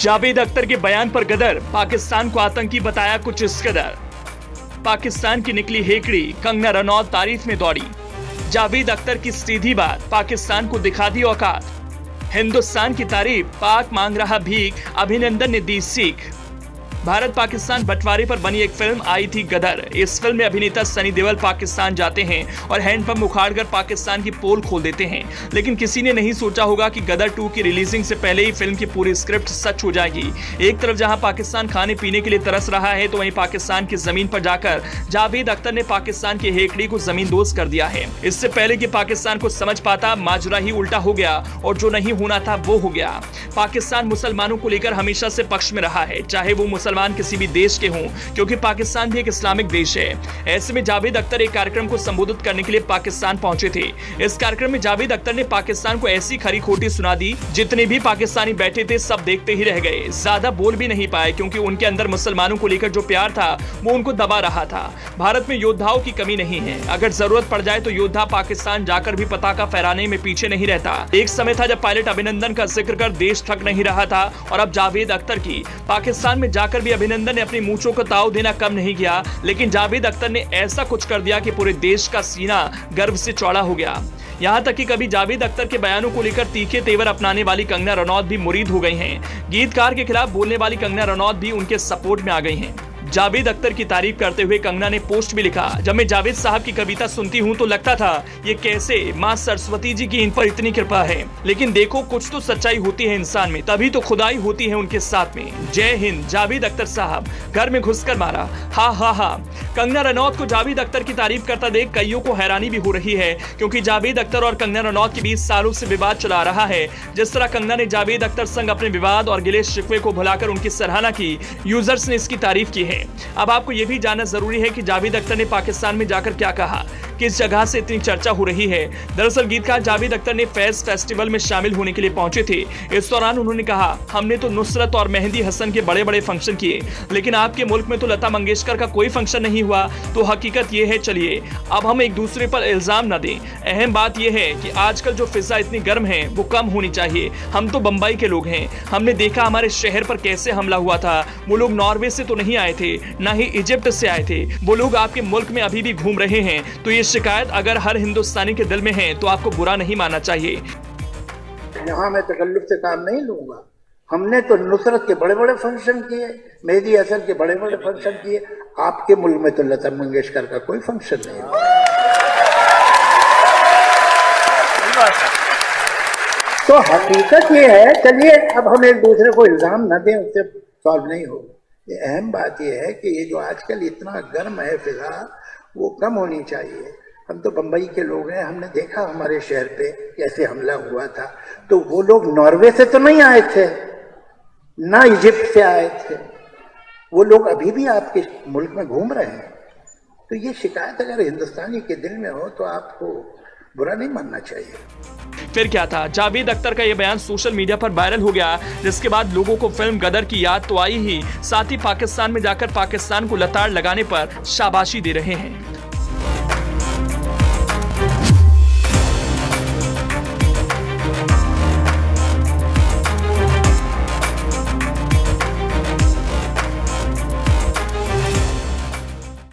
जावेद अख्तर के बयान पर गदर, पाकिस्तान को आतंकी बताया कुछ इस कदर। पाकिस्तान की निकली हेकड़ी, कंगना रनौत तारीफ में दौड़ी। जावेद अख्तर की सीधी बात, पाकिस्तान को दिखा दी औकात। हिंदुस्तान की तारीफ, पाक मांग रहा भीख, अभिनंदन ने दी सीख। भारत पाकिस्तान बंटवारे पर बनी एक फिल्म आई थी गदर। इस फिल्म में अभिनेता सनी देओल पाकिस्तान जाते हैं और हैंडपंप उखाड़कर पाकिस्तान की पोल खोल देते हैं, लेकिन किसी ने नहीं सोचा होगा कि गदर 2 की रिलीजिंग से पहले ही फिल्म की पूरी स्क्रिप्ट सच हो जाएगी। एक तरफ जहां पाकिस्तान खाने पीने के लिए तरस रहा है, तो वहीं पाकिस्तान की जमीन पर जाकर जावेद अख्तर ने पाकिस्तान की हेकड़ी को जमींदोज कर दिया है। इससे पहले कि पाकिस्तान को समझ पाता, माजरा ही उल्टा हो गया और जो नहीं होना था वो हो गया। पाकिस्तान मुसलमानों को लेकर हमेशा से पक्ष में रहा है, चाहे वो मुसलमान किसी भी देश के हों, क्योंकि पाकिस्तान भी एक इस्लामिक देश है। ऐसे में जावेद अख्तर एक कार्यक्रम को संबोधित करने के लिए पाकिस्तान पहुंचे थे। इस कार्यक्रम में जावेद अख्तर ने पाकिस्तान को ऐसी खरी खोटी सुना दी, जितने भी पाकिस्तानी बैठे थे सब देखते ही रह गए, ज्यादा बोल भी नहीं पाए, क्योंकि उनके अंदर मुसलमानों को लेकर जो प्यार था वो उनको दबा रहा था। भारत में योद्धाओं की कमी नहीं है, अगर जरूरत पड़ जाए तो योद्धा पाकिस्तान जाकर भी पताका फहराने में पीछे नहीं रहता। एक समय था जब पायलट अभिनंदन का जिक्र कर देश थक नहीं रहा था, और अब जावेद अख्तर की पाकिस्तान में जाकर भी अभिनंदन ने अपनी मूंछों को ताव देना कम नहीं किया, लेकिन जावेद अख्तर ने ऐसा कुछ कर दिया कि पूरे देश का सीना गर्व से चौड़ा हो गया। यहां तक कि कभी जावेद अख्तर के बयानों को लेकर तीखे तेवर अपनाने वाली कंगना रनौत भी मुरीद हो गई हैं। गीतकार के खिलाफ बोलने वाली कंगना रनौत भी उनके सपोर्ट में आ गई हैं। जावेद अख्तर की तारीफ करते हुए कंगना ने पोस्ट भी लिखा, जब मैं जावेद साहब की कविता सुनती हूँ तो लगता था ये कैसे माँ सरस्वती जी की इन पर इतनी कृपा है, लेकिन देखो कुछ तो सच्चाई होती है इंसान में, तभी तो खुदाई होती है उनके साथ में। जय हिंद। जावेद अख्तर साहब घर में घुसकर मारा, हा हा हा। कंगना रनौत को जावेद अख्तर की तारीफ करता देख कईयों को हैरानी भी हो रही है, क्योंकि जावेद अख्तर और कंगना रनौत के बीच सालों से विवाद चला रहा है। जिस तरह कंगना ने जावेद अख्तर संग अपने विवाद और गिले शिकवे को भुलाकर उनकी सराहना की, यूजर्स ने इसकी तारीफ की है। अब आपको यह भी जानना जरूरी है कि जावेद अख्तर ने पाकिस्तान में जाकर क्या कहा, किस जगह से इतनी चर्चा हो रही है। दरअसल गीतकार जावेद अख्तर ने फैज फेस्टिवल में शामिल होने के लिए पहुंचे थे। इस दौरान उन्होंने कहा, हमने तो नुसरत और मेहंदी हसन के बड़े बड़े फंक्शन किए, लेकिन आपके मुल्क में तो लता मंगेशकर का कोई फंक्शन नहीं हुआ। तो हकीकत यह है, चलिए अब हम एक दूसरे पर इल्जाम न दें। अहम बात यह है कि आजकल जो फिजा इतनी गर्म है वो कम होनी चाहिए। हम तो बंबई के लोग हैं, हमने देखा हमारे शहर पर कैसे हमला हुआ था। वो लोग नॉर्वे से तो नहीं आए थे, ना ही इजिप्ट से आए थे, वो लोग आपके मुल्क में अभी भी घूम रहे हैं। तो ये शिकायत अगर हर हिंदुस्तानी के दिल में है तो आपको बुरा नहीं मानना चाहिए। यहाँ मैं तकल्लुफ से काम नहीं लूंगा। हमने तो नुसरत के बड़े बड़े फंक्शन किए, मेहंदी हसन के बड़े बड़े फंक्शन किए। आपके मुल्क में तो लता मंगेशकर का कोई फंक्शन नहीं हुआ। तो हकीकत ये है, चलिए अब हम एक दूसरे को इल्जाम न दें, उससे सॉल्व नहीं होगा। ये अहम बात यह है कि ये जो आजकल इतना गर्म है फिजा, वो कम होनी चाहिए। हम तो बंबई के लोग हैं, हमने देखा हमारे शहर पे कैसे हमला हुआ था। तो वो लोग नॉर्वे से तो नहीं आए थे, ना इजिप्ट से आए थे, वो लोग अभी भी आपके मुल्क में घूम रहे हैं। तो ये शिकायत अगर हिंदुस्तानी के दिल में हो तो आपको बुरा नहीं मानना चाहिए। फिर क्या था, जावेद अख्तर का यह बयान सोशल मीडिया पर वायरल हो गया, जिसके बाद लोगों को फिल्म गदर की याद तो आई ही, साथ ही पाकिस्तान में जाकर पाकिस्तान को लताड़ लगाने पर शाबाशी दे रहे हैं।